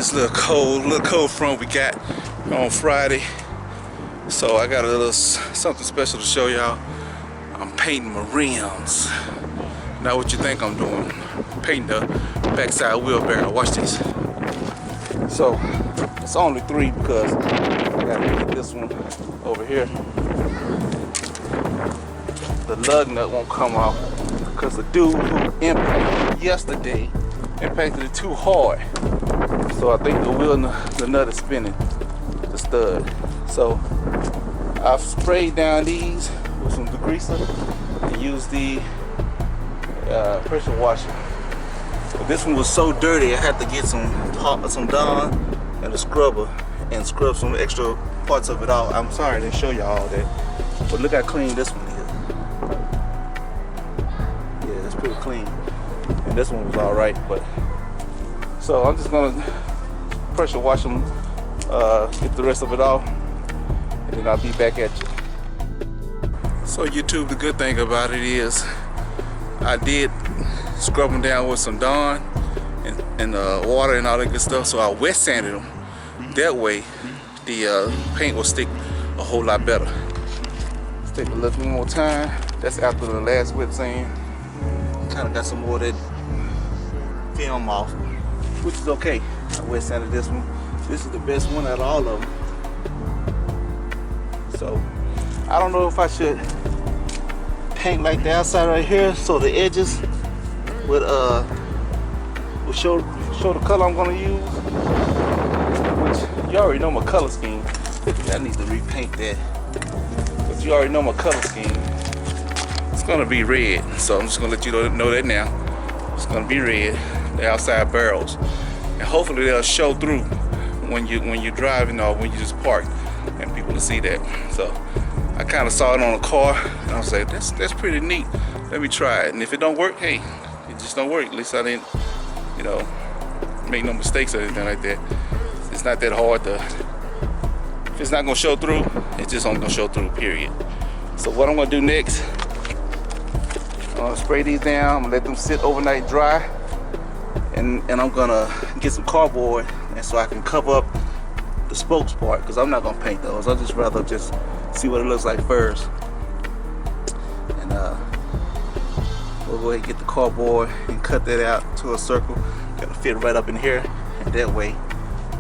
this little cold front we got on Friday. So I got a little something special to show y'all. I'm painting my rims. Not what you think I'm doing. Painting the backside wheel barrel. Watch this. So it's only 3 because I gotta get this one over here. The lug nut won't come off because the dude who impacted yesterday impacted it too hard. So I think the nut is spinning, the stud. So I've sprayed down these with some degreaser and used the pressure washer. But this one was so dirty I had to get some Dawn and a scrubber and scrub some extra parts of it out. I'm sorry I didn't show y'all all that. But look how clean this one is. Yeah, it's pretty clean. And this one was alright, but so I'm just gonna pressure wash them, get the rest of it off, and then I'll be back at you. So YouTube, the good thing about it is I did scrub them down with some Dawn and water and all that good stuff, so I wet sanded them. That way the paint will stick a whole lot better. Let's take a look one more time. That's after the last wet sand. Kind of got some more of that film off, which is okay. I wet sanded this one. This is the best one out of all of them. So I don't know if I should paint like the outside right here so the edges would show the color I'm gonna use. Which you already know my color scheme. I need to repaint that. But you already know my color scheme. It's gonna be red, so I'm just gonna let you know that now. It's gonna be red, the outside barrels, and hopefully they'll show through when you're driving or when you just park, and people will see that. So I kind of saw it on a car, and I was like, that's pretty neat. Let me try it, and if it don't work, hey, it just don't work. At least I didn't, make no mistakes or anything like that. It's not that hard to. If it's not gonna show through, it's just not gonna show through. Period. So what I'm gonna do next? I'm gonna spray these down. I'm gonna let them sit overnight dry, and I'm gonna get some cardboard, and so I can cover up the spokes part, because I'm not gonna paint those. I'd just rather just see what it looks like first. And we'll go ahead and get the cardboard and cut that out to a circle. Gotta fit right up in here, and that way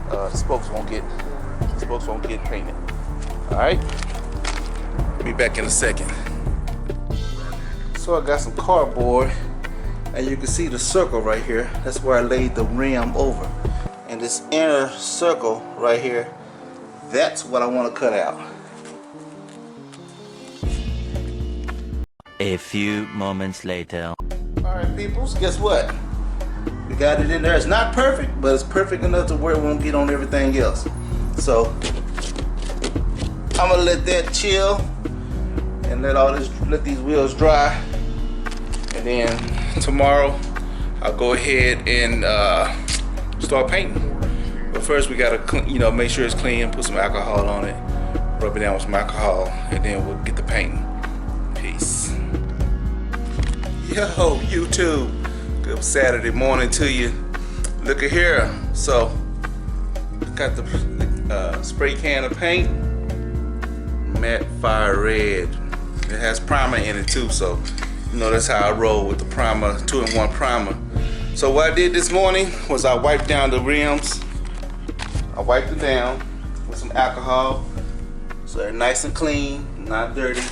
the spokes won't get painted. All right. Be back in a second. So I got some cardboard, and you can see the circle right here. That's where I laid the rim over. And this inner circle right here, that's what I want to cut out. A few moments later. Alright peoples, guess what? We got it in there. It's not perfect, but it's perfect enough to where it won't get on everything else. So I'm gonna let that chill and let these wheels dry. And then tomorrow I'll go ahead and start painting. But first we gotta make sure it's clean, put some alcohol on it, rub it down with some alcohol, and then we'll get the painting. Peace. Yo, YouTube, good Saturday morning to you. Look at here. So got the spray can of paint, matte fire red. It has primer in it too, so that's how I roll with the primer, 2-in-1 primer. So what I did this morning was I wiped down the rims. I wiped them down with some alcohol, so they're nice and clean, not dirty.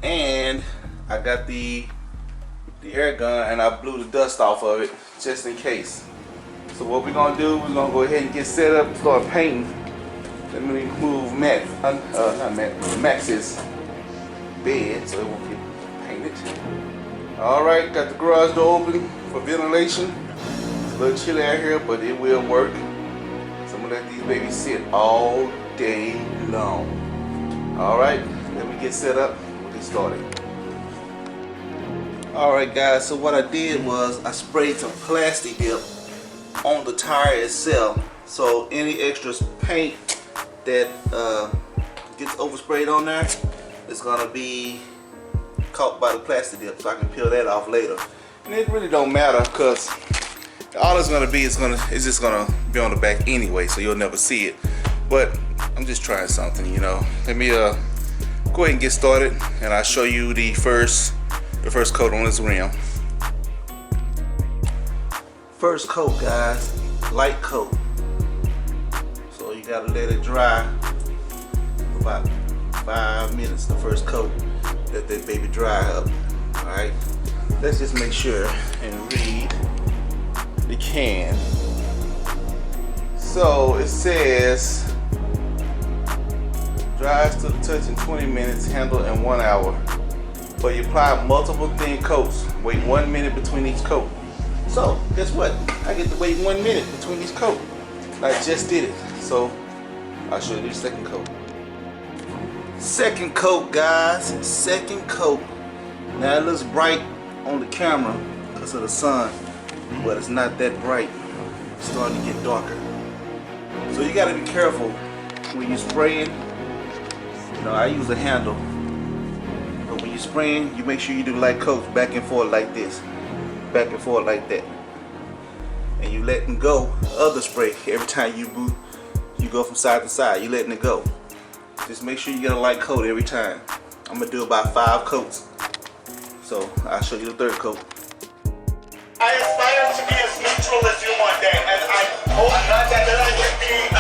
And I got the air gun, and I blew the dust off of it just in case. So what we're gonna do, we're gonna go ahead and get set up, start painting. Let me move Max's bed so it won't get painted. All right, got the garage door open for ventilation. It's a little chilly out here, but it will work. So I'm gonna let these babies sit all day long. All right, let me get set up. We'll get started. All right, guys. So what I did was I sprayed some plastic dip on the tire itself. So any extra paint that gets oversprayed on there is gonna be caught by the plastic dip, so I can peel that off later. And it really don't matter, because All it's gonna be is just gonna be on the back anyway, so you'll never see it. But I'm just trying something, you know. Let me go ahead and get started, and I'll show you the first coat on this rim. First coat, guys, light coat. So you gotta let it dry for about 5 minutes. The first coat, let that baby dry up. All right. Let's just make sure and read the can. So it says dries to the touch in 20 minutes, handle in 1 hour. But you apply multiple thin coats. Wait 1 minute between each coat. So guess what? I get to wait 1 minute between each coat. I just did it. So I'll show you the second coat. Second coat, guys. Second coat. Now it looks bright on the camera because of the sun, but it's not that bright. It's starting to get darker. So you got to be careful when you're spraying. You know, I use a handle, but when you're spraying, you make sure you do light coats back and forth like this, back and forth like that, and you letting go of the spray every time you move. You go from side to side. You letting it go. Just make sure you get a light coat every time. I'm gonna do about 5 coats. So I'll show you the third coat. I aspire to be as neutral as you one day, and I hope that I can be. I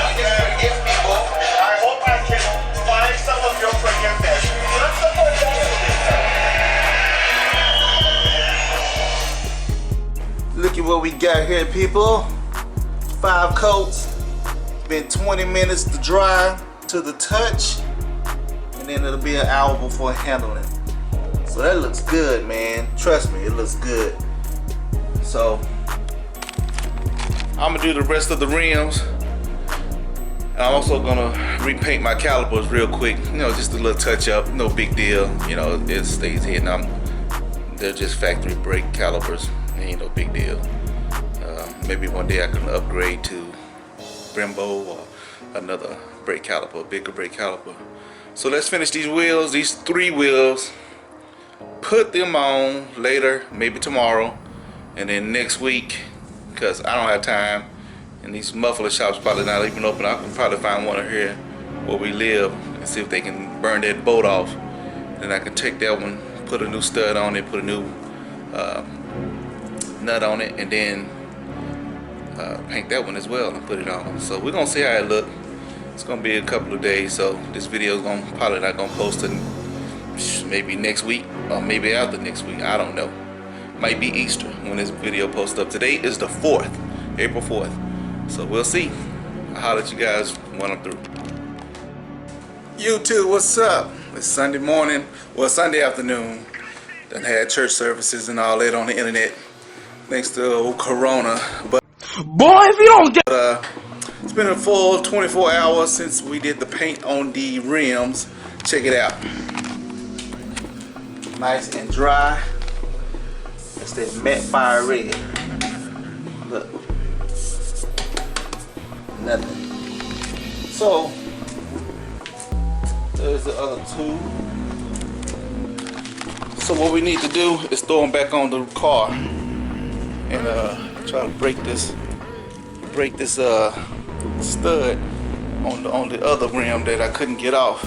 hope I can find some of your forgiveness. Let's support that. Look at what we got here, people. 5 coats. Been 20 minutes to dry to the touch, and then it'll be an hour before handling. So that looks good, man. Trust me, it looks good. So I'm gonna do the rest of the rims. And I'm also gonna repaint my calipers real quick. You know, just a little touch up, no big deal. You know, it stays here. Now they're just factory brake calipers. Ain't no big deal. Maybe one day I can upgrade to Brembo or another brake caliper, bigger brake caliper. So let's finish these wheels, these 3 wheels. Put them on later, maybe tomorrow, and then next week, because I don't have time, and these muffler shops probably not even open. I can probably find one here where we live and see if they can burn that bolt off. Then I can take that one, put a new stud on it, put a new nut on it, and then paint that one as well and put it on. So we're gonna see how it look. It's gonna be a couple of days, so this video is probably not gonna post it maybe next week or maybe after next week. I don't know. Might be Easter when this video posts up. Today is the 4th, April 4th. So we'll see. I'll holler at you guys when I'm through. YouTube, what's up? It's Sunday morning, well, Sunday afternoon. Done had church services and all that on the internet, thanks to Corona. But boy, if you don't get it's been a full 24 hours since we did the paint on the rims. Check it out. Nice and dry. It's that matte fire red. Look. Nothing. So there's the other 2. So what we need to do is throw them back on the car and try to break this stud on the other rim that I couldn't get off.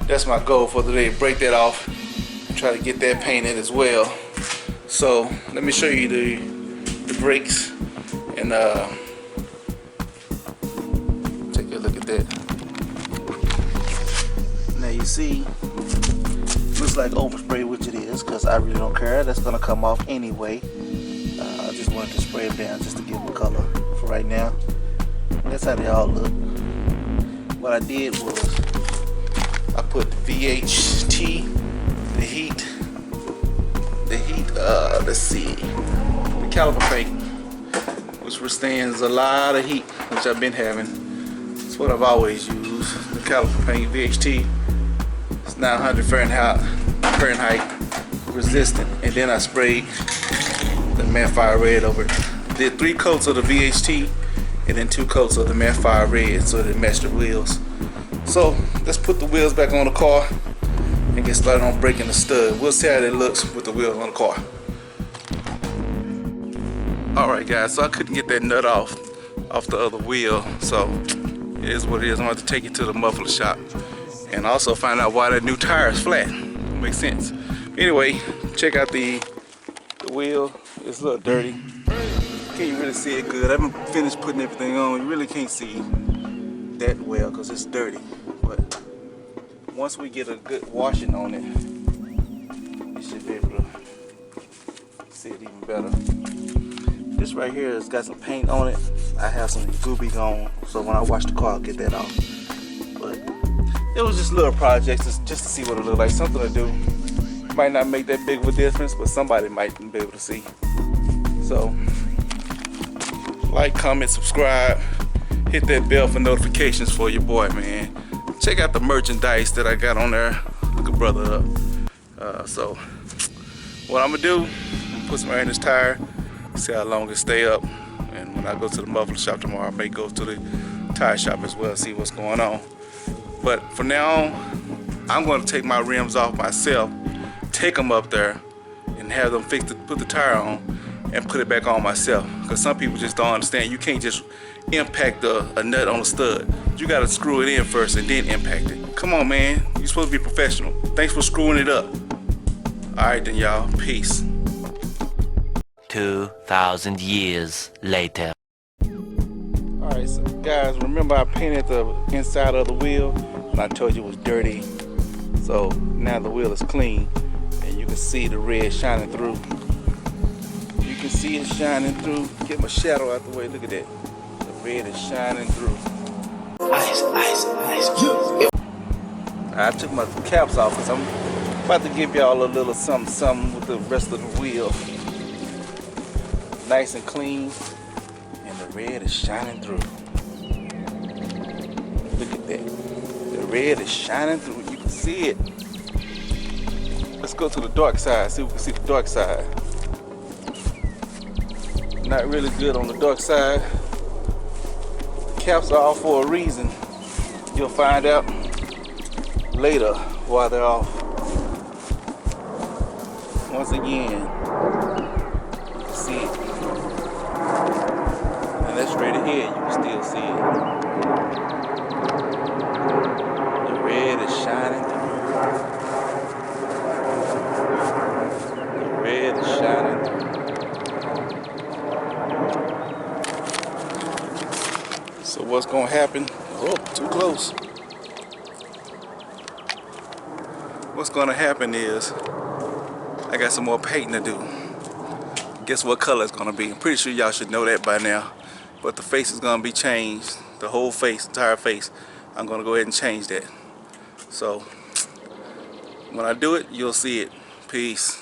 That's my goal for today. Break that off. Try to get that painted as well. So let me show you the brakes and take a look at that. Now you see, looks like overspray, which it is, because I really don't care. That's gonna come off anyway. I just wanted to spray them down just to give them color for right now. That's how they all look. What I did was I put VHT, the heat, let's see, the caliper paint, which withstands a lot of heat, which I've been having. It's what I've always used, the caliper paint, VHT. It's 900 Fahrenheit resistant. And then I sprayed the matte fire red over it. Did 3 coats of the VHT and then 2 coats of the matte fire red so that it matched the wheels. So let's put the wheels back on the car and get started on breaking the stud. We'll see how it looks with the wheels on the car. Alright guys, so I couldn't get that nut off the other wheel, so it is what it is. I'm going to have to take it to the muffler shop and also find out why that new tire is flat. Makes sense. Anyway, check out the wheel. It's a little dirty. Can't really see it good. I haven't finished putting everything on. You really can't see that well because it's dirty. But once we get a good washing on it, you should be able to see it even better. This right here has got some paint on it. I have some gooby on, so when I wash the car, I'll get that off. But it was just little projects just to see what it looked like. Something to do. Might not make that big of a difference, but somebody might be able to see. So, like, comment, subscribe, hit that bell for notifications for your boy, man. Check out the merchandise that I got on there. Look a brother up. So, what I'm gonna do, I'm gonna put some air in this tire, see how long it stay up. And when I go to the muffler shop tomorrow, I may go to the tire shop as well, see what's going on. But from now on, I'm gonna take my rims off myself, take them up there, and have them put the tire on, and put it back on myself. Because some people just don't understand. You can't just impact a nut on a stud. You gotta screw it in first and then impact it. Come on, man. You're supposed to be professional. Thanks for screwing it up. Alright then, y'all. Peace. 2,000 years later. Alright, so guys, remember I painted the inside of the wheel and I told you it was dirty. So now the wheel is clean and you can see the red shining through. You can see it shining through. Get my shadow out the way. Look at that. The red is shining through. Ice, ice, ice. I took my caps off because I'm about to give y'all a little something with the rest of the wheel. Nice and clean, and the red is shining through. Look at that. The red is shining through. You can see it. Let's go to the dark side, see if we can see the dark side. Not really good on the dark side. The caps are off for a reason. You'll find out later why they're off. Once again, you can see it. And that's straight ahead, you can still see it. The red is shining through. The red is shining through. So what's gonna happen? Oh, too close. What's gonna happen is I got some more painting to do. Guess what color it's gonna be? I'm pretty sure y'all should know that by now. But the face is gonna be changed. The whole face, entire face. I'm gonna go ahead and change that. So when I do it, you'll see it. Peace.